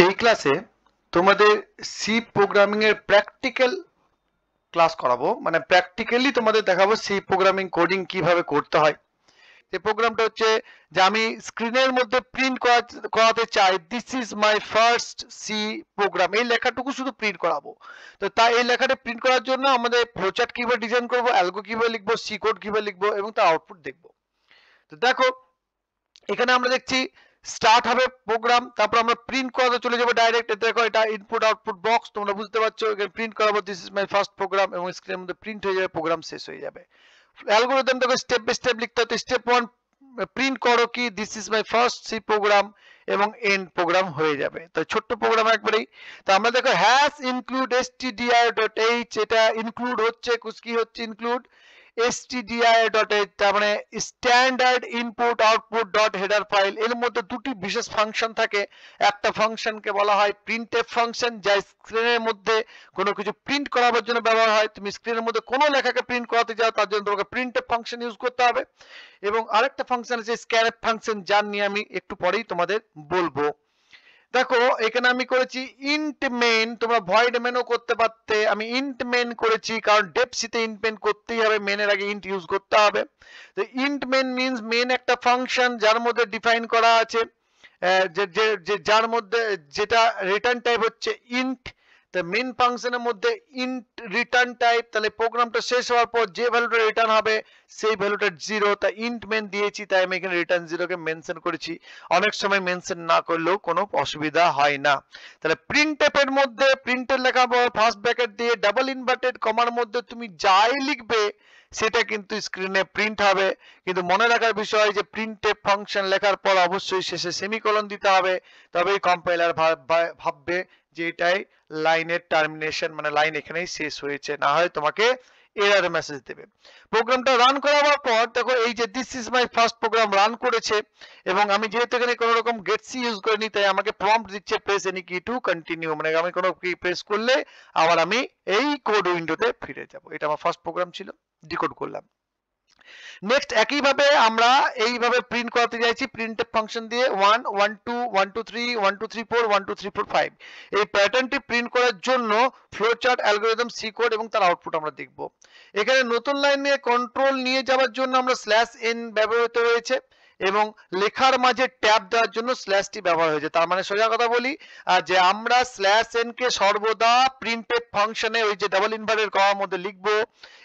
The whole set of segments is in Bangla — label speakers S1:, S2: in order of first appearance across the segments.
S1: এই ক্লাসে তোমাদের সি প্রোগ্রামিং এর প্র্যাকটিক্যাল ক্লাস করাবো, মানে প্র্যাকটিক্যালি তোমাদের দেখাবো সি প্রোগ্রামিং কোডিং কিভাবে করতে হয়। এই প্রোগ্রামটা হচ্ছে যে আমি স্ক্রিনের মধ্যে প্রিন্ট করাতে চাই, this is my first C program, এই লেখাটুকু শুধু প্রিন্ট করাবো। তো তাই এই লেখাটা প্রিন্ট করার জন্য আমাদের ফ্লোচার্ট কিভাবে ডিজাইন করবো, অ্যালগো কিভাবে লিখবো, সি কোড কিভাবে লিখবো এবং তার আউটপুট দেখবো। তো দেখো এখানে আমরা দেখছি স্টার্ট হবে প্রোগ্রাম, তারপর আমরা প্রিন্ট করাতে চলে যাবো ডাইরেক্ট। দেখো এটা ইনপুট আউটপুট বক্স, তোমরা বুঝতে পারছো। এখানে প্রিন্ট করাবো this is my first program এবং স্ক্রিনের মধ্যে প্রিন্ট হয়ে যাবে, প্রোগ্রাম শেষ হয়ে যাবে। অ্যালগরিদম দেখো স্টেপ বাই স্টেপ লিখতে হতো। স্টেপ 1 প্রিন্ট করো কি this is my first C program এবং এন্ড প্রোগ্রাম হয়ে যাবে। তো ছোট্ট প্রোগ্রাম একবারেই। তো আমরা দেখো হ্যাশ ইনক্লুড stdio.h, এটা ইনক্লুড হচ্ছে, কি হচ্ছে ইনক্লুড stdio.h, তার মানে standard input output dot header file. এর মধ্যে দুটি বিশেষ ফাংশন থাকে। একটা ফাংশনকে বলা হয় প্রিন্টএফ ফাংশন, যা স্ক্রিনের মধ্যে কোনো কিছু প্রিন্ট করার জন্য ব্যবহার হয়। তুমি স্ক্রিনের মধ্যে কোনো লেখাকে প্রিন্ট করাতে যাও, তার জন্য তোমাকে প্রিন্টএফ ফাংশন ইউজ করতে হবে। এবং আরেকটা ফাংশন আছে স্ক্যানএফ ফাংশন, যার নিয়ে আমি একটু পরেই তোমাদের বলবো। দেখো এখানে আমি করেছি ইন্ট মেন, তোমরা ভয়েড মেনও করতে পারতে, আমি ইন্ট মেন করেছি কারণ ডেপসিতে ইন্ট মেন করতেই হবে, মেনের আগে ইন্ট ইউজ করতে হবে। তো ইন্ট মেন মিন্স মেন একটা ফাংশন যার মধ্যে ডিফাইন করা আছে যার মধ্যে যেটা রিটার্ন টাইপ হচ্ছে ইন্ট। তো মেন ফাংশনের মধ্যে ইন্ট রিটার্ন টাইপ, তাহলে প্রোগ্রামটা শেষ হওয়ার পর যে ভ্যালুটা রিটার্ন হবে সেই ভ্যালুটা 0। তাই ইন্ট মেন দিয়েছি, তাই আমি এখানে রিটার্ন 0 কে মেনশন করেছি। অনেক সময় মেনশন না করলেও কোনো অসুবিধা হয় না। তাহলে প্রিন্টএফ এর মধ্যে প্রিন্টের লেখা ফার্স্ট ব্র্যাকেট দিয়ে ডাবল ইনভার্টেড কমার মধ্যে তুমি যাই লিখবে সেটা কিন্তু স্ক্রিনে প্রিন্ট হবে। কিন্তু মনে রাখার বিষয় যে প্রিন্টএফ ফাংশন লেখার পর অবশ্যই শেষে সেমিকোলন দিতে হবে, তবেই কম্পাইলার ভাববে যে এটাই লাইনের টার্মিনেশন, মানে লাইন এখানেই শেষ হয়েছে, না হয় তোমাকে এরর মেসেজ দেবে। প্রোগ্রামটা রান করাবার পর দেখো এই যে this is my first program run করেছে, এবং আমি যেহেতু এখানে কোনো রকম গেট সি ইউজ করিনি তাই আমাকে প্রম্পট দিচ্ছে প্রেস এনি কি টু কন্টিনিউ, মানে আমি কোনো কি প্রেস করলে আবার আমি এই কোড উইন্ডোতে ফিরে যাব। এটা আমার ফার্স্ট প্রোগ্রাম ছিল, ডিকোড করলাম। নেক্সট একইভাবে আমরা এইভাবে প্রিন্ট করাতে যাচ্ছি প্রিন্টএফ ফাংশন দিয়ে 1 1 2 1 2 3 1 2 3 4 1 2 3 4 5। এই প্যাটার্নটি প্রিন্ট করার জন্য ফ্লোচার্ট, অ্যালগরিদম, সি কোড এবং তার আউটপুট আমরা দেখব। এখানে নতুন লাইন নিয়ে কন্ট্রোল নিয়ে যাওয়ার জন্য আমরা /n ব্যবহৃত হয়েছে এবং লেখার মাঝে ট্যাব দেওয়ার জন্য /t ব্যবহার হয়েছে। তার মানে সোজা কথা বলি যে আমরা /n কে সর্বদা প্রিন্টএফ ফাংশনে ওই যে ডাবল ইনভার্টেড কমার মধ্যে লিখব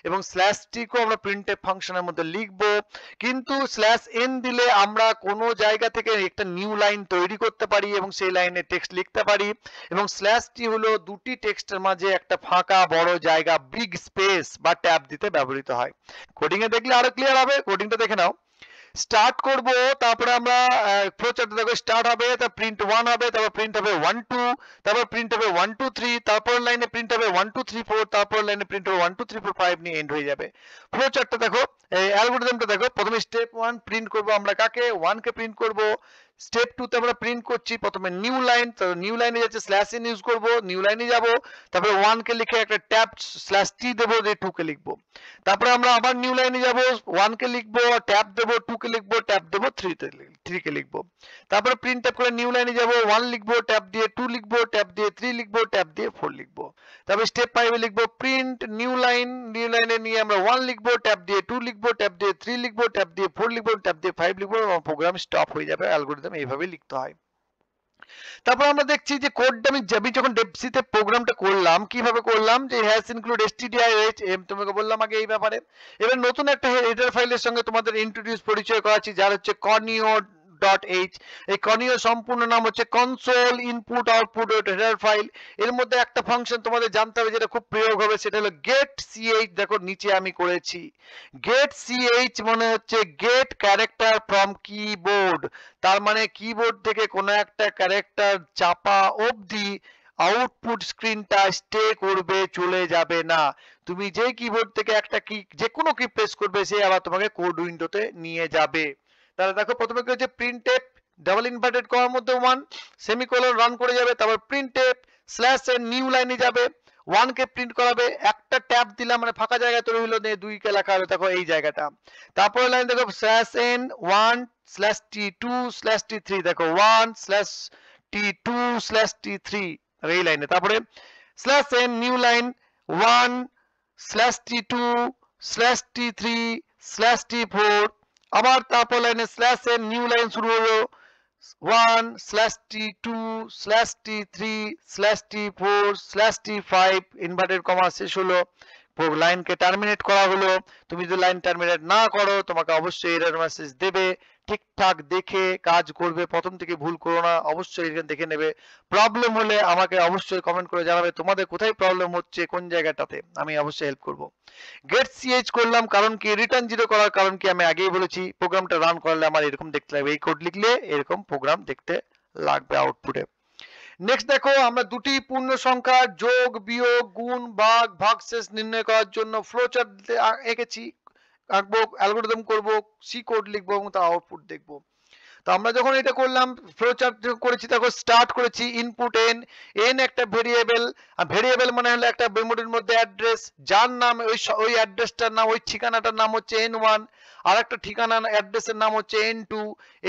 S1: এবং /t কেও আমরা প্রিন্টএফ ফাংশনের মধ্যে লিখব। কিন্তু /n দিলে আমরা কোনো জায়গা থেকে একটা নিউ লাইন তৈরি করতে পারি এবং সেই লাইনে টেক্সট লিখতে পারি, এবং /t হলো দুটি টেক্সটের মাঝে একটা ফাঁকা বড় জায়গা, বিগ স্পেস বা ট্যাব দিতে ব্যবহৃত হয়। কোডিং এ দেখলে আরো ক্লিয়ার হবে, কোডিংটা দেখে নাও। স্টার্ট করব, তারপরে আমরা ফ্লোচার্টে দেখো স্টার্ট হবে, তারপর প্রিন্ট 1 হবে, তারপর প্রিন্ট হবে 1 2, তারপর প্রিন্ট হবে 1 2 3, তারপর লাইনে প্রিন্ট হবে 1 2 3 4, তারপর লাইনে প্রিন্ট হবে 1 2 3 4 5 নিয়ে এন্ড হয়ে যাবে। ফ্লোচার্টটা দেখো, এই অ্যালগরিদমটা দেখো। প্রথমে স্টেপ 1 প্রিন্ট করব আমরা কাকে, 1 কে প্রিন্ট করব। স্টেপ 2 তে আমরা প্রিন্ট করছি প্রথমে নিউ লাইন, তো নিউ লাইনে যাচ্ছে /n ইউজ করব, নিউ লাইনে যাব, তারপরে 1 কে লিখে একটা ট্যাব /t দেব, দিয়ে 2 কে লিখব। তারপরে আমরা আবার নিউ লাইনে যাব, 1 কে লিখবো, ট্যাব দেব, 2 কে লিখবো, ট্যাব দেব, 3 কে লিখবো। তারপরে প্রিন্ট ট্যাব করে নিউ লাইনে যাব, 1 লিখবো, ট্যাব দিয়ে 2 লিখবো, ট্যাব দিয়ে 3 লিখবো, ট্যাব দিয়ে 4 লিখবো। তারপরে স্টেপ 5 এ লিখবো প্রিন্ট নিউ লাইন, নিউ লাইনে নিয়ে আমরা 1 লিখবো, ট্যাব দিয়ে 2 লিখবো, ট্যাব দিয়ে 3 লিখবো, ট্যাব দিয়ে 4 লিখবো, ট্যাব দিয়ে 5 লিখবো, এবং প্রোগ্রাম স্টপ হয়ে যাবে। অ্যালগরিদম এইভাবে লিখতে হয়। তারপর আমরা দেখছি যে কোডটা আমি যখন ডেপসিতে প্রোগ্রামটা করলাম, কিভাবে করলাম, যে হ্যাশ ইনক্লুড stdio.h, তোমাকে বললাম আগে এই ব্যাপারে। এবার নতুন একটা হেডার ফাইলের সঙ্গে তোমাদের ইন্ট্রোডিউস পরিচয় করাচ্ছি, যার হচ্ছে conio.h। এই conio সম্পূর্ণ নাম হচ্ছে console input output header file. এর মধ্যে একটা ফাংশন তোমাদের জানতে হবে যেটা খুব প্রয়োগ হবে, সেটা হলো গেট ch। দেখো নিচে আমি করেছি গেট ch, মানে হচ্ছে গেট ক্যারেক্টার ফ্রম কিবোর্ড। তার মানে কিবোর্ড থেকে কোনো একটা ক্যারেক্টার চাপা অবধি আউটপুট স্ক্রিনটা স্টে করবে, চলে যাবে না। তুমি যে কিবোর্ড থেকে একটা কি যে কোনো কি প্রেস করবে, সে আবার তোমাকে কোড উইন্ডোতে নিয়ে যাবে। তাহলে দেখো প্রথমে কি হচ্ছে প্রিন্টএফ ডাবল ইনভার্টেড কমার মধ্যে 1 সেমিকোলন রান করে যাবে, তারপর প্রিন্টএফ /n নিউ লাইনে যাবে, 1 কে প্রিন্ট করাবে, একটা ট্যাব দিলাম মানে ফাঁকা জায়গা তৈরি হলো, 2 কে লেখা হবে, দেখো এই জায়গাটা। তারপর লাইন দেখো /n 1 /t 2 /t 3, দেখো 1 /t t2/t3 এই লাইনে, তারপরে /n নিউ লাইন 1/t2/t3/t4, আবার তারপর লাইনে /n নিউ লাইন শুরু হলো 1/t2/t3/t4/t5 ইনভার্টেড কমা শেষ হলো, লাইনকে টার্মিনেট করা হলো। তুমি যদি লাইন টার্মিনেট না করো তোমাকে অবশ্যই এরর মেসেজ দেবে। ঠিকঠাক দেখে কাজ করবে, প্রথম থেকে ভুল করো না, অবশ্যই এখানে দেখে নেবে। প্রবলেম হলে আমাকে অবশ্যই কমেন্ট করে জানাবে তোমাদের কোথায় প্রবলেম হচ্ছে, কোন জায়গাটাতে, আমি অবশ্যই হেল্প করব। গেট সিএইচ করলাম কারণ কি, রিটার্ন 0 করার কারণ কি আমি আগেই বলেছি, প্রোগ্রামটা রান করলে আমার এরকম দেখতে লাগবে, এই কোড লিখলে এরকম প্রোগ্রাম দেখতে লাগবে আউটপুটে। নেক্সট দেখো, আমরা দুটি পূর্ণ সংখ্যা যোগ বিয়োগ গুণ ভাগ ভাগশেষ নির্ণয় করার জন্য ফ্লোচার্ট এঁকেছি, আঁকবো, অ্যালগরিদম করব, সি কোড লিখবো এবং তার আউটপুট দেখবো। তো আমরা যখন এটা করলাম, ফ্লোচার্ট করেছি, দেখো স্টার্ট করেছি ইনপুট এন, এন একটা ভেরিয়েবল, আর ভেরিয়েবল মানে হলো একটা মেমোরির মধ্যে অ্যাড্রেস, যার নাম ওই অ্যাড্রেসটার নাম, ওই ঠিকানাটার নাম হচ্ছে n1, আর একটা ঠিকানা অ্যাড্রেসের নাম হচ্ছে n2।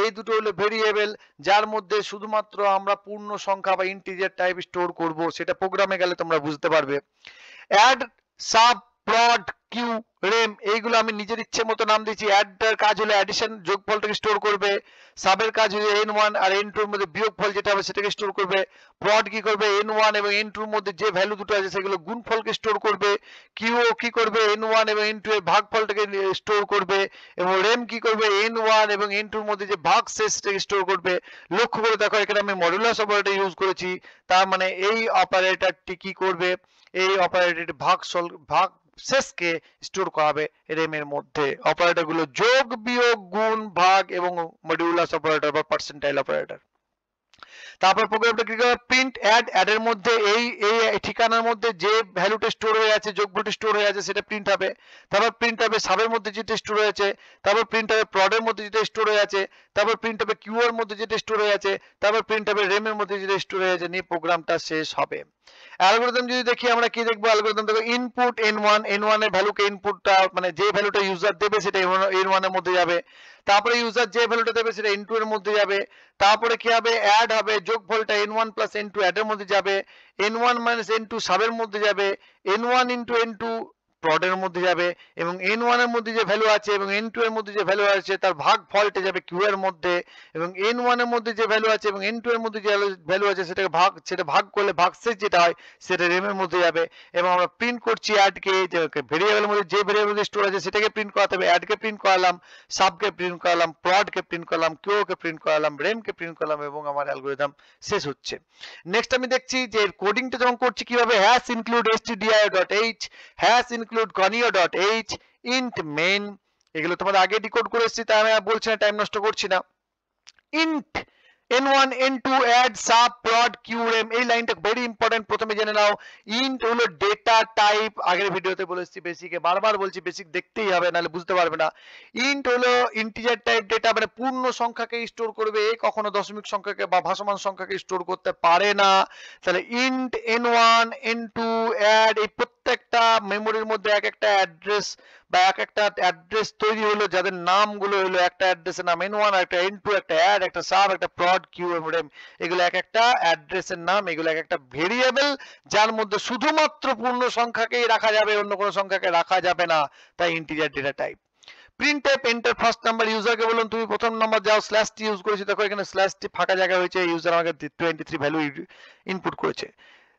S1: এই দুটো হলো ভেরিয়েবল যার মধ্যে শুধুমাত্র আমরা পূর্ণ সংখ্যা বা ইন্টিজার টাইপ স্টোর করব, সেটা প্রোগ্রামে গেলে তোমরা বুঝতে পারবে। অ্যাড, সাব, প্রড, কিউ, রেম এইগুলো আমি নিজের ইচ্ছে মতো নাম দিয়েছি। অ্যাডটার কাজ হলো অ্যাডিশন, যোগফলটাকে স্টোর করবে। সাবের কাজ হলো n1 আর n2 এর মধ্যে বিয়োগফল যেটা হবে সেটাকে স্টোর করবে। প্রড কি করবে, n1 এবং n2 এর মধ্যে যে ভ্যালু দুটো আছে সেগুলো গুণফলকে স্টোর করবে। কিউ কি করবে, n1 এবং n2 এর ভাগফলটাকে স্টোর করবে। এবং রেম কি করবে, n1 এবং n2 এর মধ্যে যে ভাগশেষটাকে স্টোর করবে। লক্ষ্য করে দেখো এখানে আমি মডুলাস অপারেটর ইউজ করেছি, তার মানে এই অপারেটরটি কি করবে, এই অপারেটরটি ভাগ শেষকে স্টোর করাবে রেম এর মধ্যে। অপারেটর গুলো যোগ বিয়োগ গুণ ভাগ এবং মডিউলাস অপারেটর বা পার্সেন্টাইল অপারেটর। তারপর প্রোগ্রামটা কি করে, প্রিন্ট অ্যাড, অ্যাডের মধ্যে এই ঠিকানার মধ্যে যে ভ্যালুটা স্টোর হয়ে আছে, যোগফলটা স্টোর হয়ে আছে সেটা প্রিন্ট হবে। তারপর প্রিন্ট হবে সাবের মধ্যে যেটা স্টোর হয়ে আছে, তারপর প্রিন্ট হবে প্রডের মধ্যে যেটা স্টোর হয়ে আছে, তারপর প্রিন্ট হবে কিউ এর মধ্যে যেটা স্টোর হয়ে আছে, তারপর প্রিন্ট হবে রেম এর মধ্যে যেটা স্টোর হয়ে আছে, নিয়ে প্রোগ্রামটা শেষ হবে। অ্যালগরিদম যদি দেখি আমরা কি দেখবো, অ্যালগরিদম দেখো ইনপুট n1 এর ভ্যালুকে ইনপুটটা মানে যে ভ্যালুটা ইউজার দেবে সেটা n1 এর মধ্যে যাবে। তারপরে ইউজার যে ভ্যালুটা দেবে সেটা n2 এর মধ্যে যাবে। তারপরে কি হবে, অ্যাড হবে, যোগফলটা n1 প্লাস n2 অ্যাড এর মধ্যে যাবে, n1 মাইনাস n2 সাবের মধ্যে যাবে, n1 ইন্টু n2 প্রডের মধ্যে যাবে, এবং n1 এর মধ্যে যে ভ্যালু আছে এবং n2 এর মধ্যে যে ভ্যালু আছে তার ভাগ ফলটে যাবে কিউ এর মধ্যে, এবং n1 এর মধ্যে যে ভ্যালু আছে এবং n2 এর মধ্যে যে ভ্যালু আছে সেটাকে ভাগ করলে ভাগশেষ যেটা হয় সেটা রেম এর মধ্যে যাবে। এবং আমরা প্রিন্ট করছি অ্যাডকে, যে ভেরিয়েবলের মধ্যে যে ভেরিয়েবল স্টোর আছে সেটাকে প্রিন্ট করাতে হবে, অ্যাডকে প্রিন্ট করালাম, সাবকে প্রিন্ট করালাম, প্রডকে প্রিন্ট করলাম, কিউকে প্রিন্ট করালাম, রেমকে প্রিন্ট করলাম, এবং আমার অ্যালগরিদম শেষ হচ্ছে। নেক্সট আমি দেখছি যে কোডিংটা যখন করছি কিভাবে, hash include stdio.h, hash include conio.h, int main, এগুলো তোমাদের আগে ডিকোড করে এসেছি তাই আমি আর বলছি না, টাইম নষ্ট করছি না। Int n1 n2 add sub prod qrem, এই লাইনটা ভেরি ইম্পর্টেন্ট, প্রথমে জেনে নাও। ইন্ট হলো ডেটা টাইপ, আগের ভিডিওতে বলেছি বেসিকে, বারবার বলছি বেসিক দেখতেই হবে নাহলে বুঝতে পারবে না। ইন্ট হলো ইন্টিজার টাইপ ডেটা, মানে পূর্ণ সংখ্যাকে স্টোর করবে, কখনো দশমিক সংখ্যাকে বা ভাসমান সংখ্যাকে স্টোর করতে পারে না। তাহলে ইন্ট n1 n2 add, এই প্রত্যেকটা মেমোরির মধ্যে এক একটা অ্যাড্রেস বা এক একটা অ্যাড্রেস তৈরি হলো যাদের নামগুলো হলো, একটা অ্যাড্রেসের নাম n1, একটা n2, একটা অ্যাড, একটা সাব, একটা প্রড, কিউ এবং রেম, এগুলো এক একটা অ্যাড্রেসের নাম, এগুলো এক একটা ভেরিয়েবল যার মধ্যে শুধুমাত্র পূর্ণ সংখ্যাকেই রাখা যাবে, অন্য কোনো সংখ্যাকে রাখা যাবে না, তাই integer data type. Print type enter first number, ইউজারকে বলুন তুমি প্রথম নাম্বার যাও, /t ইউজ করেছি, দেখো এখানে /t ফাঁকা জায়গা হয়েছে, ইউজার আমাকে 23 ভ্যালু ইনপুট করেছে।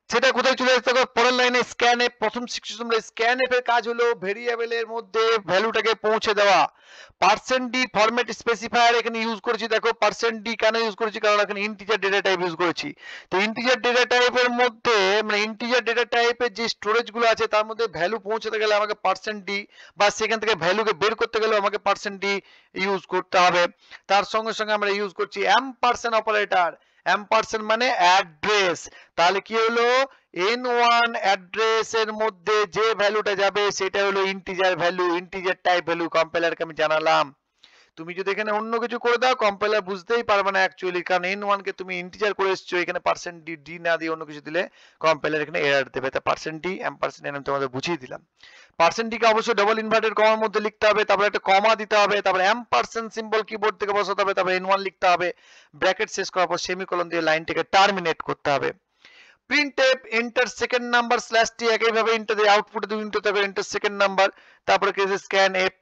S1: সেটা কোথায় চলে যাচ্ছে, পরের লাইনে স্ক্যান এফ, প্রথম শিখছি তোমরা, স্ক্যান এফ এর কাজ হলো ভেরিয়েবলের মধ্যে ভ্যালুটাকে পৌঁছে দেওয়া। %d ফরম্যাট স্পেসিফায়ার এখানে ইউজ করেছি, দেখো %d কেন ইউজ করেছি, কারণ এখানে ইন্টিজার ডেটা টাইপ ইউজ করেছি। তো ইন্টিজার ডেটা টাইপের মধ্যে মানে ইন্টিজার ডেটা টাইপের যে স্টোরেজ গুলো আছে তার মধ্যে ভ্যালু পৌঁছাতে গেলে আমাকে %d বা সেখান থেকে ভ্যালুকে বের করতে গেলে আমাকে %d ইউজ করতে হবে। তার সঙ্গে সঙ্গে আমরা ইউজ করছি এম্পারসেন্ট অপারেটর, এম্পারসেন্ট মানে অ্যাড্রেস, তাহলে কি হলো n1 অ্যাড্রেস এর মধ্যে যে ভ্যালুটা যাবে সেটা হলো integer value, integer type value, কম্পাইলারকে আমি জানালাম। তুমি যদি এখানে অন্য কিছু করে দাও কম্পাইলার বুঝতেই পারবে না অ্যাকচুয়ালি, কারণ n1 কে তুমি ইন্টিজার করে এসেছো, এখানে %d না দিয়ে অন্য কিছু দিলে কম্পাইলার এখানে এরর দেবে, তা %d এম্পারসেন্ট আমি তোমাদের বুঝিয়ে দিলাম। পার্সেন্ট ডি কে অবশ্যই ডবল ইনভার্টেড কমার মধ্যে লিখতে হবে, তারপরে একটা কমা দিতে হবে, তারপরে এম্পারসেন্ট সিম্বল কিবোর্ড থেকে বসাতে হবে, তারপরে n1 লিখতে হবে, ব্র্যাকেট শেষ করার পর সেমিকোলন দিয়ে লাইনটাকে টার্মিনেট করতে হবে। printf enter second number slash T একইভাবে ইন্টার দিয়ে আউটপুটে তুমি ইন্টার থাকবে এন্টার সেকেন্ড নাম্বার, তারপরে কি আছে স্ক্যান এফ,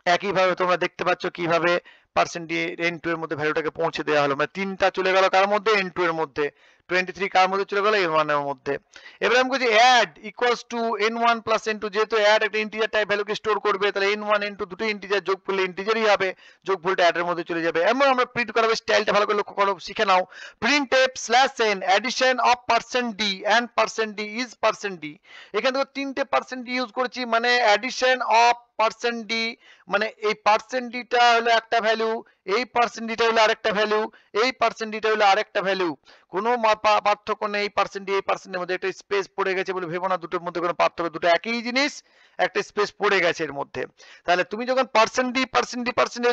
S1: একইভাবে তোমরা দেখতে পাচ্ছ কিভাবে পার্সেন্ট দিয়ে n2 এর মধ্যে ভ্যালুটাকে পৌঁছে দেওয়া হলো, মানে তিনটা চলে গেল কার মধ্যে, n2 এর মধ্যে, 23 কার মধ্যে চলে গেল, n1 এর মধ্যে। এবার আমি বলছি add equals to n1 plus n2, যেহেতু অ্যাড একটা ইন্টিজার টাইপ ভ্যালুকে স্টোর করবে, তাহলে n1 n2 দুটো ইন্টিজার যোগ করলে ইন্টিজারই হবে, যোগফলটা অ্যাড এর মধ্যে চলে যাবে। এমন আমরা প্রিন্ট করাবে, স্টাইলটা ভালো করে লক্ষ্য করো, শিখে নাও। printf /n addition of %d and %d is %d, এখানে দেখো তিনটে %d ইউজ করেছি, মানে অ্যাডিশন অফ %d, মানে এই %d টা হলো একটা ভ্যালু, এই %d টা হলো আরেকটা ভ্যালু, এই %d টা হলো আরেকটা ভ্যালু, কোনো পার্থক্য নেই। %d এই %এর মধ্যে একটা স্পেস পড়ে গেছে বলে ভেবো না দুটোর মধ্যে কোনো পার্থক্য, দুটো একই জিনিস, একটা স্পেস পড়ে গেছে এর মধ্যে। তাহলে তুমি যখন %d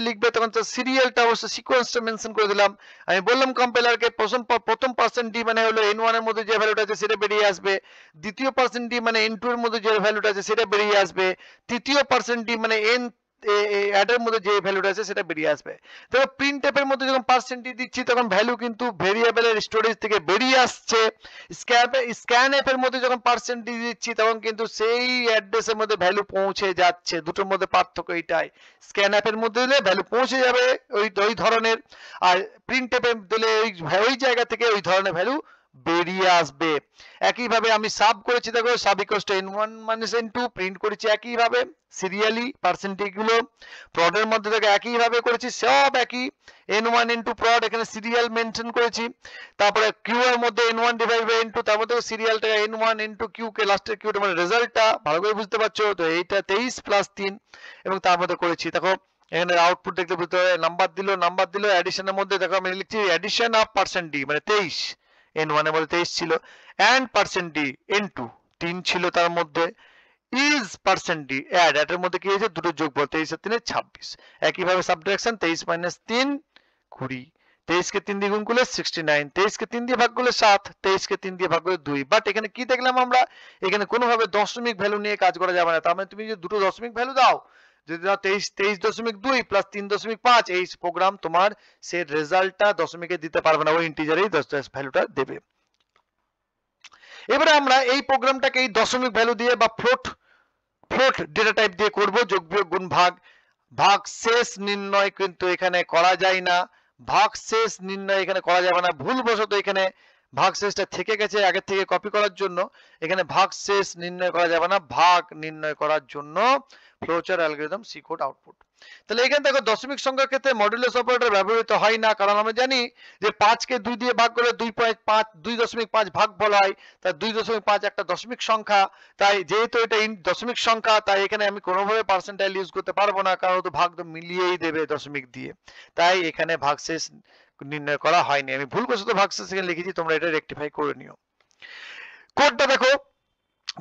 S1: লিখবে তখন তো সিরিয়ালটা অবশ্য সিকোয়েন্সটা মেনশন করে দিলাম। আমি বললাম কম্পাইলারকে প্রথম %d মানে হলো n1 এর মধ্যে যে ভ্যালুটা আছে সেটা বেরিয়ে আসবে, দ্বিতীয় %d মানে n2 এর মধ্যে যে ভ্যালুটা আছে সেটা বেরিয়ে আসবে, তৃতীয় %d মানে n অ্যাডের মধ্যে যে ভ্যালুটা আছে সেটা বেরিয়ে আসবে। তবে printf এর মধ্যে যখন % দিচ্ছি তখন ভ্যালু কিন্তু ভেরিয়েবলের স্টোরেজ থেকে বেরিয়ে আসছে। scanf এর মধ্যে যখন % দিচ্ছি তখন কিন্তু সেই অ্যাড্রেসের মধ্যে ভ্যালু পৌঁছে যাচ্ছে, দুটোর মধ্যে পার্থক্য এইটাই। scanf এর মধ্যে দিলে ভ্যালু পৌঁছে যাবে ওই ধরনের, আর printf এ দিলে ওই জায়গা থেকে ওই ধরনের ভ্যালু বেরিয়ে আসবে। একইভাবে আমি সাব করেছি, দেখো sub equals to n1 minus n2 print করেছি একইভাবে সিরিয়ালি পার্সেন্টেজ গুলো। প্রডের মধ্যে থেকে একইভাবে করেছি, সব একই, n1 n2 প্রড এখানে সিরিয়াল মেনশন করেছি। তারপরে কিউ এর মধ্যে n1 ডিভাইড বাই n2, তার মধ্যে সিরিয়ালটা n1 n2 কিউ কে লাস্টের কিউটা মানে রেজাল্টটা ভালো করে বুঝতে পারছো তো, এইটা 23 প্লাস 3 এবং তার মধ্যে করেছি। দেখো এখানে আউটপুট দেখতে বুঝতে হবে, নাম্বার দিল অ্যাডিশনের মধ্যে, দেখো আমি লিখছি অ্যাডিশন অফ %d মানে 23, n1 এর মধ্যে 23 ছিল, and %d n2 3 ছিল তার মধ্যে, is %d add এর মধ্যে কি হয়েছে দুটো যোগফল 23 আর 3 26। একইভাবে সাবট্রাকশন 23 মাইনাস 3 20, 23 কে 3 দিয়ে গুণ করলে 69, 23 কে 3 দিয়ে ভাগ করলে 7, 23 কে 3 দিয়ে ভাগ করলে 2। বাট এখানে কি দেখলাম আমরা, এখানে কোনোভাবে দশমিক ভ্যালু নিয়ে কাজ করা যাবে না। তার মানে তুমি যদি দুটো দশমিক ভ্যালু দাও, যদি দাও 23.2 প্লাস 3.5, এই প্রোগ্রাম তোমার সে রেজাল্টটা দশমিকে দিতে পারবে না, ওই ইন্টিজারেই ভ্যালুটা দেবে। এবারে আমরা এই প্রোগ্রামটাকে এই দশমিক ভ্যালু দিয়ে বা ফ্লোট ডেটা টাইপ দিয়ে করব, যোগ বিয়োগ গুণ ভাগ শেষ নির্ণয় কিন্তু এখানে করা যায় না, ভাগ শেষ নির্ণয় এখানে করা যাবে না, ভুলবশত এখানে ভাগ শেষটা থেকে গেছে আগের থেকে কপি করার জন্য, এখানে ভাগ শেষ নির্ণয় করা যাবে না, ভাগ নির্ণয় করার জন্য flowchart algorithm C code output. তাহলে এখানে দেখো দশমিক সংখ্যার ক্ষেত্রে মডুলাস অপারেটর ব্যবহৃত হয় না, কারণ আমরা জানি যে 5 কে 2 দিয়ে ভাগ করলে 2.5 ভাগ বলা হয়, তাই 2.5 একটা দশমিক সংখ্যা, তাই যেহেতু এটা দশমিক সংখ্যা তাই এখানে আমি কোনোভাবে পার্সেন্টাইল ইউজ করতে পারবো না, কারণ তো ভাগ তো মিলিয়েই দেবে দশমিক দিয়ে, তাই এখানে ভাগশেষ নির্ণয় করা হয়নি। আমি ভুলবশত ভাগশেষ এখানে লিখেছি, তোমরা এটা রেকটিফাই করে নিও। কোডটা দেখো,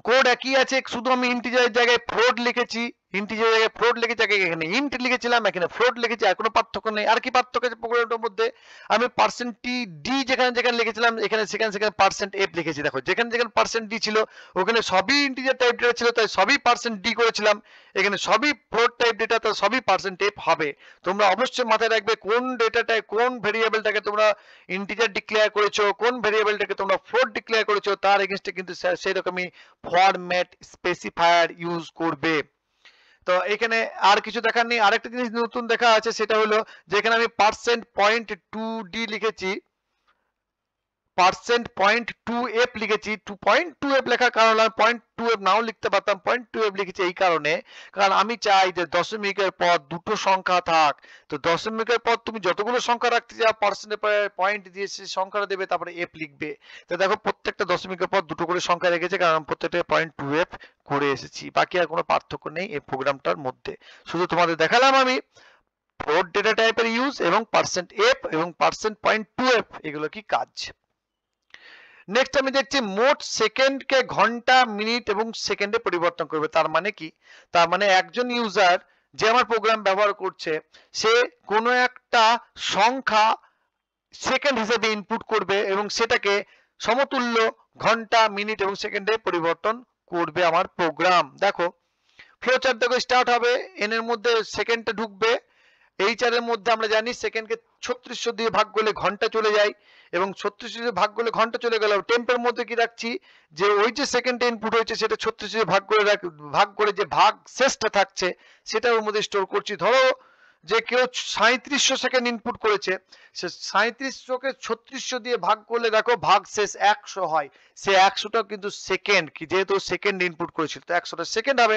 S1: কোড একই আছে, শুধু আমি ইন্টিজারের জায়গায় ফ্লোট লিখেছি, ইন্টিজারের জায়গায় ফ্লোট লিখেছি, আগে এখানে ইন্ট লিখেছিলাম এখানে ফ্লোট লিখেছি, আর কোনো পার্থক্য নেই। আর কি পার্থক্য আছে প্রোগ্রামটার মধ্যে, আমি %d যেখানে লিখেছিলাম এখানে সেখানে %f লিখেছি। দেখো যেখানে %d ছিল ওখানে সবই ইন্টিজার টাইপ ডেটা ছিল, তাই সবই %d করেছিলাম, এখানে সবই ফ্লোট টাইপ ডেটা, তাই সবই %f হবে। তোমরা অবশ্যই মাথায় রাখবে কোন ডেটা টাইপ, কোন ভেরিয়েবলটাকে তোমরা ইন্টিজার ডিক্লেয়ার করেছো, কোন ভেরিয়েবলটাকে তোমরা ফ্লোট ডিক্লেয়ার করেছো, তার এগেইনস্টে কিন্তু সেই রকমই ফরম্যাট স্পেসিফায়ার ইউজ করবে। তো এখানে আর কিছু দেখার নেই। আরেকটা জিনিস নতুন দেখা আছে, সেটা হলো যেখানে আমি %.2d লিখেছি, %.2f লিখেছি, 2.2f লেখার কারণ হলো 0.2f নাও লিখতে পারতাম, 0.2f লিখেছি এই কারণে, কারণ আমি চাই যে দশমিকের পর দুটো সংখ্যা থাক। তো দশমিকের পর তুমি যতগুলো সংখ্যা রাখতে চাও পয়েন্ট দিয়ে সেই সংখ্যাটা দেবে, তারপরে f লিখবে। তো দেখো প্রত্যেকটা দশমিকের পর দুটো করে সংখ্যা রেখেছে, কারণ প্রত্যেকটা 0.2f করে এসেছি, বাকি আর কোনো পার্থক্য নেই এই প্রোগ্রামটার মধ্যে। শুধু তোমাদের দেখালাম আমি ফ্লোট ডেটা টাইপের ইউজ এবং %f এবং %.2f এগুলো কি কাজ। নেক্সট আমি দেখছি মোট সেকেন্ডকে ঘন্টা, মিনিট এবং সেকেন্ডে পরিবর্তন করবে। তার মানে কি, তার মানে একজন ইউজার যে আমার প্রোগ্রাম ব্যবহার করছে সে কোনো একটা সংখ্যা সেকেন্ড হিসেবে ইনপুট করবে এবং সেটাকে সমতুল্য ঘন্টা, মিনিট এবং সেকেন্ডে পরিবর্তন করবে আমার প্রোগ্রাম। দেখো ফ্লো চার্ট দেখো স্টার্ট হবে, এন এর মধ্যে সেকেন্ডটা ঢুকবে, এইচআর এর মধ্যে আমরা জানি সেকেন্ডকে 3600 দিয়ে ভাগ করলে ঘন্টা চলে যায়, এবং 3600 দিয়ে ভাগ করলে ঘন্টা চলে গেল। টেম্পের মধ্যে কি রাখছি, যে ওই যে সেকেন্ড ইনপুট হয়েছে সেটা 3600 দিয়ে ভাগ করে যে ভাগ শেষটা থাকছে সেটা ওর মধ্যে স্টোর করছি। ধরো যে কেউ 3700 সেকেন্ড ইনপুট করেছে, সে 3700 কে 3600 দিয়ে ভাগ করলে দেখো ভাগ শেষ 100 হয়, সে 100টা কিন্তু সেকেন্ড, কি যেহেতু সেকেন্ড ইনপুট করেছিল তো 100টা সেকেন্ড হবে।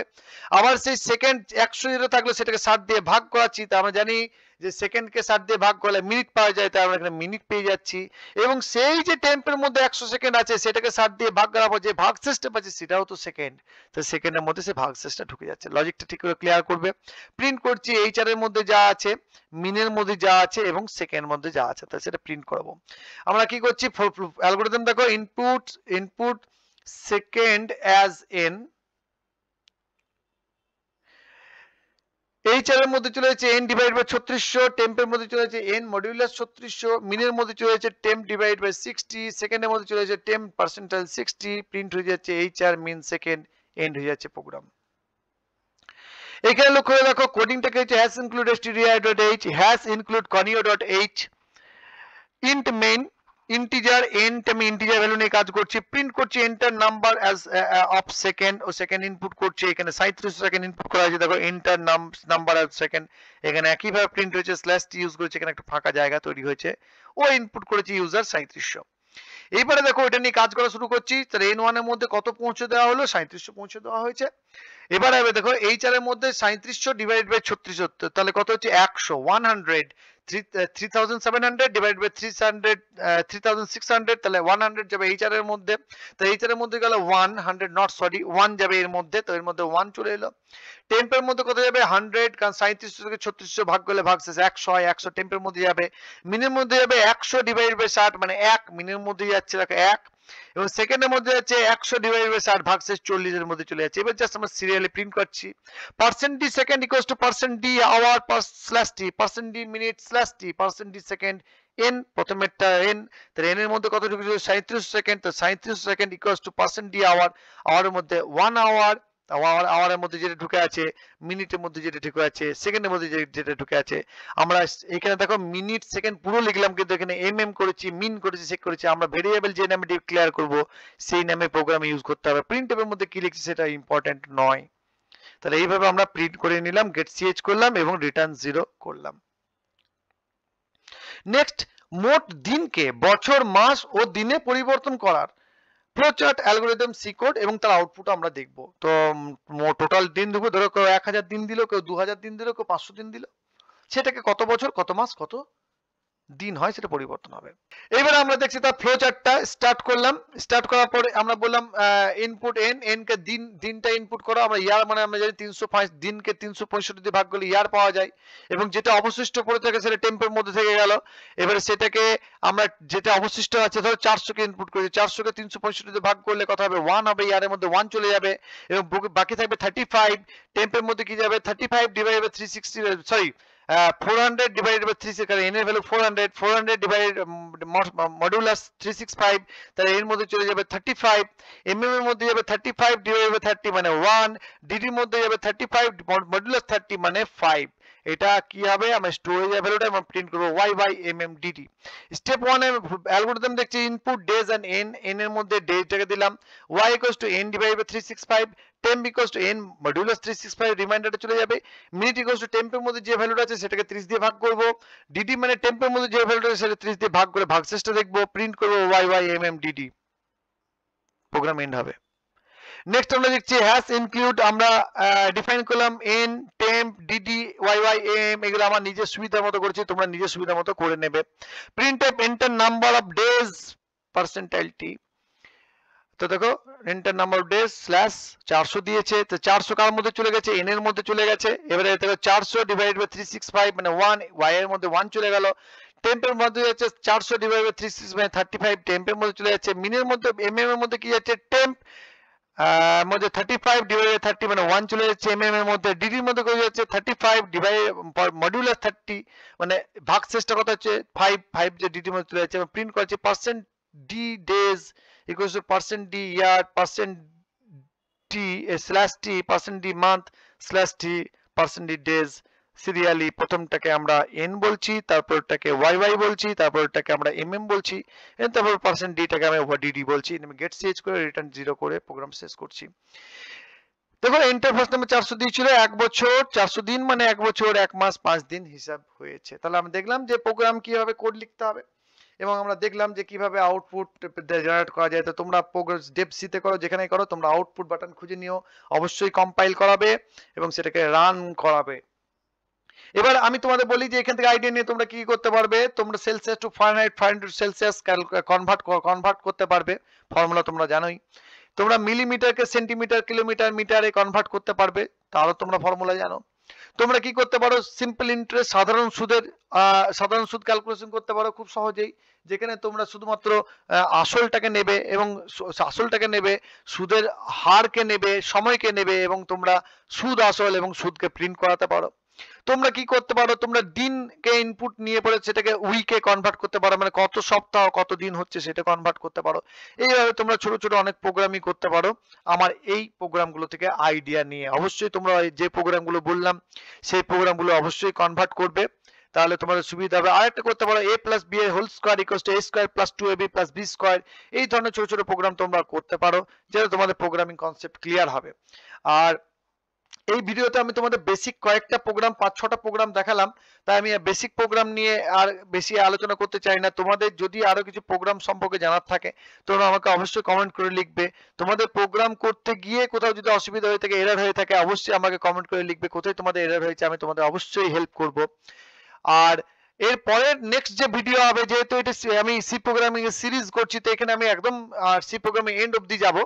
S1: আবার সেই সেকেন্ড 100 যেটা থাকলো সেটাকে 60 দিয়ে ভাগ করাচ্ছি, তা আমরা জানি যে সেকেন্ডকে 60 দিয়ে ভাগ করলে মিনিট পাওয়া যায়, তাই আমরা এখানে মিনিট পেয়ে যাচ্ছি। এবং সেই যে টেম্পের মধ্যে 100 সেকেন্ড আছে সেটাকে 60 দিয়ে ভাগ করার পর যে ভাগ শেষটা পাচ্ছি সেটাও তো সেকেন্ড, তো সেকেন্ডের মধ্যে সে ভাগ শেষটা ঢুকে যাচ্ছে। লজিকটা ঠিক করে ক্লিয়ার করবে। প্রিন্ট করছি এইচআর এর মধ্যে যা আছে, মিনের মধ্যে যা আছে এবং সেকেন্ড মধ্যে যা আছে, তাহলে সেটা প্রিন্ট করাবো। আমরা কি করছি, অ্যালগরিদম দেখো, input second as an, HR এর মধ্যে চলে যাচ্ছে n ডিভাইড বাই 3600, টেম্পের মধ্যে চলে যাচ্ছে n মডিউলাস 3600, মিনের মধ্যে চলে যাচ্ছে টেম্প ডিভাইড বাই 60, সেকেন্ডের মধ্যে চলে যাচ্ছে টেম্প পার্সেন্টাইল 60, প্রিন্ট হয়ে যাচ্ছে এইচআর মিন সেকেন্ড, এন্ড হয়ে যাচ্ছে প্রোগ্রাম। এখানে লক্ষ্য করে দেখো কোডিংটাকে হচ্ছে hash include stdio.h, hash include conio.h, int main integer এন্ট, আমি ইন্টিজার ভ্যালু নিয়ে কাজ করছি, প্রিন্ট করছি enter number as of second, ও সেকেন্ড ইনপুট করছি, এখানে 3700 সেকেন্ড ইনপুট করা হয়েছে, দেখো এন্টার নাম্বার অ্যাজ সেকেন্ড, এখানে একইভাবে প্রিন্ট হয়েছে, স্ল্যাশ টি ইউজ করেছে, এখানে একটা ফাঁকা জায়গা তৈরি হয়েছে, ও ইনপুট করেছে ইউজার 3700। এইবারে দেখো এটা নিয়ে কাজ করা শুরু করছি, তাহলে n1 এর মধ্যে কত পৌঁছে দেওয়া হলো, 3700 পৌঁছে দেওয়া হয়েছে। এবারে হবে দেখো এইচআর এর মধ্যে 3700 ডিভাইড বাই 3600, তাহলে কত হচ্ছে 100, 100, 3700 ডিভাইড বাই 3600, তাহলে 100 যাবে এইচআর এর মধ্যে, তো এইচআর এর মধ্যে গেল 100, নট সরি 1 যাবে এর মধ্যে, তো এর মধ্যে 1 চলে এলো। টেম্পের মধ্যে কত যাবে 100, কারণ 3700 থেকে 3600 ভাগ করলে ভাগ শেষ 100 হয়, 100 টেম্পের মধ্যে যাবে। মিনের মধ্যে যাবে 100 ডিভাইড বাই 60, মানে 1 মিনের মধ্যে যাচ্ছে দেখো 1, এবং সেকেন্ডের মধ্যে যাচ্ছে 100 ডিভাইড বাই 60 ভাগ শেষ 40 এর মধ্যে চলে যাচ্ছে। এবার জাস্ট আমরা সিরিয়ালি প্রিন্ট করছি, percent d second equals to percent d hour slash t, percent d minute slash t, percent d second n, প্রথমেরটা এন, তাহলে এন এর মধ্যে কত ঢুকেছিল 3700 সেকেন্ড, তো 3700 second equals to percent d hour, আওয়ারের মধ্যে 1 আওয়ার, আওয়ারের মধ্যে যেটা ঢুকে আছে, মিনিটের মধ্যে যেটা ঢুকে আছে, সেকেন্ডের মধ্যে যেটা ঢুকে আছে। আমরা এখানে দেখো মিনিট সেকেন্ড পুরো লিখলাম, কিন্তু এখানে এম করেছি, মিন করেছি, চেক করেছি। আমরা ভেরিয়েবল যে নামে ডিক্লেয়ার করব সেই নামে প্রোগ্রামে ইউজ করতে হবে, প্রিন্টএর মধ্যে কি লিখছি সেটা ইম্পর্টেন্ট নয়। তাহলে এইভাবে আমরা প্রিন্ট করে নিলাম, গেট সিএচ করলাম এবং রিটার্ন 0 করলাম। নেক্সট, মোট দিনকে বছর, মাস ও দিনে পরিবর্তন করার ফ্লোচার্ট অ্যালগরিদম সি কোড এবং তার আউটপুট আমরা দেখব। তো টোটাল দিন দেবো, ধরো কেউ 1000 দিন দিল, কেউ 2000 দিন দিল, কেউ 500 দিন দিল, সেটাকে কত বছর, কত মাস, কত দিন হয় সেটা পরিবর্তন হবে। এবারে আমরা দেখছি তার ফ্লো চার্টটা স্টার্ট করলাম। স্টার্ট করার পরে আমরা বললাম ইনপুট এন কে দিনটা ইনপুট করো, আমরা ইয়ার মানে আমরা জানি 305 দিনকে 365 দিয়ে ভাগ করলে ইয়ার পাওয়া যায়, এবং যেটা অবশিষ্ট পড়ে থাকে সেটা টেম্পের মধ্যে থেকে গেল। এবারে সেটাকে আমরা যেটা অবশিষ্ট আছে, ধরো 400 কে ইনপুট করেছি, 400 কে 365 দিয়ে ভাগ করলে কত হবে 1 হবে, ইয়ারের মধ্যে 1 চলে যাবে, এবং বাকি থাকবে 35, টেম্পের মধ্যে কি যাবে 35 divide by 360, sorry 400 divided by 3, কারণ n এর ভ্যালু 400, 400 ডিভাইড মডুলাস 365, তাহলে এর মধ্যে চলে যাবে 35, mm এর মধ্যে যাবে 35 ডিভাইড বাই 30 মানে 1, dd এর মধ্যে যাবে 35 মডুলাস 30 মানে 5। এটা কি হবে, আমরা স্টোরেজ ভ্যালুটা আমরা প্রিন্ট করব y by mmdd। স্টেপ 1 এর অ্যালগরিদম দেখছি ইনপুট ডেজ এন্ড n এর মধ্যে ডেজটাকে দিলাম, y equals to n divided by 365, temp equals to n modulus 365, রিমাইন্ডারটা চলে যাবে, মিনিট equals to temp এর মধ্যে যে ভ্যালুটা আছে সেটাকে 30 দিয়ে ভাগ করব, dd মানে টেম্পের মধ্যে যে ভ্যালুটা আছে সেটা 30 দিয়ে ভাগ করে ভাগশেষটা দেখব, প্রিন্ট করব y by mmdd, program end হবে। নেক্সট আমরা দেখছি হ্যাশ ইনক্লুড, আমরা ডিফাইন করলাম n, temp, dd, yy, am, এগুলো আমার নিজের সুবিধা মতো করেছি, তোমরা নিজের সুবিধা মতো করে নেবে। printf enter number of days percentile t, তো দেখো enter number of days slash 400 দিয়েছে, তো 400 কার মধ্যে চলে গেছে, n এর মধ্যে চলে গেছে। এবারে দেখো 400 ডিভাইড বাই 365 মানে 1, y এর মধ্যে 1 চলে গেল, টেম্পের মধ্যে যাচ্ছে 400 ডিভাইড বাই 365 মানে 35, টেম্পের মধ্যে চলে যাচ্ছে, মিনের মধ্যে mm এর মধ্যে কি যাচ্ছে টেম্প মধ্যে 35 ডিভাইড বাই 30 মানে 1 চলে যাচ্ছে, mm এর মধ্যে dd এর মধ্যে কত যাচ্ছে 35 ডিভাইড মডুলাস 30 মানে ভাগশেষটা কত হচ্ছে 5 যে dd এর মধ্যে চলে যাচ্ছে, এবং প্রিন্ট করছি percent d days equals to percent d year, percent d slash t, percent d month, slash t percentage serially প্রথমটাকে আমরা এন বলছি, তারপরটাকে ওয়াই ওয়াই বলছি, তারপরটাকে আমরা এম এম বলছি, তারপর পার্সেন্ট ডিটাকে আমি ডিডি বলছি। আমি গেট চেঞ্জ করে রিটার্ন 0 করে প্রোগ্রাম শেষ করছি। দেখো এন্টার ফার্স্ট নামে 400 দিয়েছিল, 1 বছর 400 দিন মানে 1 বছর 1 মাস 5 দিন হিসাব হয়েছে। তাহলে আমরা দেখলাম যে প্রোগ্রাম কিভাবে কোড লিখতে হবে এবং আমরা দেখলাম যে কিভাবে আউটপুট জেনারেট করা যায়। তো তোমরা প্রোগ্রাম স্টেপ সিতে করো, যেখানে করো তোমরা আউটপুট বাটন খুঁজে নিও, অবশ্যই কম্পাইল করাবে এবং সেটাকে রান করাবে। এবার আমি তোমাদের বলি যে এখান থেকে আইডিয়া নিয়ে তোমরা কি করতে পারবে, তোমরা Celsius to Fahrenheit, Fahrenheit to Celsius convert করতে পারবে, ফর্মুলা তোমরা জানোই। তোমরা মিলিমিটারকে সেন্টিমিটার, কিলোমিটার, মিটারে কনভার্ট করতে পারবে, তারও তোমরা ফর্মুলা জানো। তোমরা কি করতে পারো, সিম্পল ইন্টারেস্ট সাধারণ সুদ ক্যালকুলেশন করতে পারো খুব সহজেই, যেখানে তোমরা শুধুমাত্র আসলটাকে নেবে এবং আসলটাকে নেবে, সুদের হারকে নেবে, সময়কে নেবে এবং তোমরা সুদ আসল এবং সুদকে প্রিন্ট করাতে পারো। তোমরা কি করতে পারো, তোমরা দিনকে ইনপুট নিয়ে পরে সেটাকে উইকে কনভার্ট করতে পারো, মানে কত সপ্তাহ কত দিন হচ্ছে সেটা কনভার্ট করতে পারো। এইভাবে তোমরা ছোট ছোট অনেক প্রোগ্রামই করতে পারো আমার এই প্রোগ্রামগুলো থেকে আইডিয়া নিয়ে। অবশ্যই তোমরা যে প্রোগ্রামগুলো বললাম সেই প্রোগ্রামগুলো অবশ্যই কনভার্ট করবে, তাহলে তোমাদের সুবিধা হবে। আরেকটা করতে পারো a প্লাস b এর whole square equals to a square plus 2ab plus b square. এই ধরনের ছোট ছোট প্রোগ্রাম তোমরা করতে পারো, যেটা তোমাদের প্রোগ্রামিং কনসেপ্ট ক্লিয়ার হবে। আর এই ভিডিওতে আমি তোমাদের বেসিক কয়েকটা প্রোগ্রাম 5-6টা প্রোগ্রাম দেখালাম, তাই আমি বেসিক প্রোগ্রাম নিয়ে আর বেশি আলোচনা করতে চাই না। তোমাদের যদি আরো কিছু প্রোগ্রাম সম্পর্কে জানার থাকে তোমরা আমাকে অবশ্যই কমেন্ট করে লিখবে। তোমাদের প্রোগ্রাম করতে গিয়ে কোথাও যদি অসুবিধা হয়ে থাকে, এরর হয়ে থাকে, অবশ্যই আমাকে কমেন্ট করে লিখবে কোথায় তোমাদের এরর হয়েছে, আমি তোমাদের অবশ্যই হেল্প করব। আর এর পরের নেক্সট যে ভিডিও হবে, যেহেতু এটা আমি সি প্রোগ্রামিং এর সিরিজ করছি, তো এখানে আমি একদম সি প্রোগ্রামিং এন্ড অবধি যাব।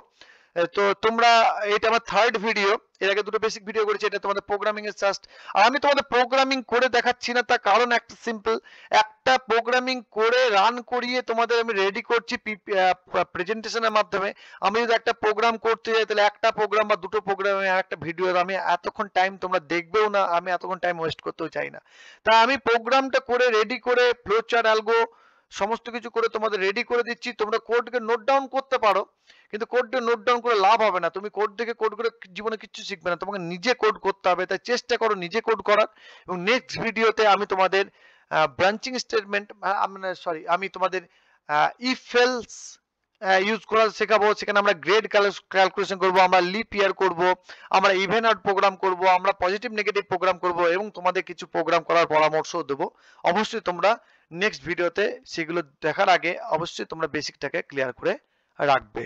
S1: তো তোমরা, এটা আমার থার্ড ভিডিও, এর আগে দুটো বেসিক ভিডিও করেছি, এটা তোমাদের প্রোগ্রামিং এর জাস্ট। আর আমি তোমাদের প্রোগ্রামিং করে দেখাচ্ছি না, তার কারণ একটা সিম্পল, একটা প্রোগ্রামিং করে রান করিয়ে তোমাদের আমি রেডি করছি প্রেজেন্টেশনের মাধ্যমে। আমি যদি একটা প্রোগ্রাম করতে যাই তাহলে একটা প্রোগ্রাম বা দুটো প্রোগ্রামে আর একটা ভিডিও, আমি এতক্ষণ টাইম তোমরা দেখবেও না, আমি এতক্ষণ টাইম ওয়েস্ট করতেও চাই না। তাই আমি প্রোগ্রামটা করে রেডি করে ফ্লো চার্ট, অ্যালগো সমস্ত কিছু করে তোমাদের রেডি করে দিচ্ছি। তোমরা কোডকে নোট ডাউন করতে পারো, কিন্তু কোডটা নোট ডাউন করে লাভ হবে না, তুমি কোড দেখে কোড করে জীবনে কিছু শিখবে না, তোমাকে নিজে কোড করতে হবে। তাই চেষ্টা করো নিজে কোড করার। এবং নেক্সট ভিডিওতে আমি তোমাদের ব্রাঞ্চিং স্টেটমেন্ট, আমি তোমাদের ইফ এলস ইউজ করা শেখাবো। সেখানে আমরা গ্রেড ক্যালকুলেশন করব, আমরা লিপ ইয়ার করব, আমরা ইভেন আউট প্রোগ্রাম করব, আমরা পজিটিভ নেগেটিভ প্রোগ্রাম করব এবং তোমাদের কিছু প্রোগ্রাম করার পরামর্শ দেবো। অবশ্যই তোমরা নেক্সট ভিডিওতে সেগুলো দেখার আগে অবশ্যই তোমরা বেসিকটাকে ক্লিয়ার করে রাখবে।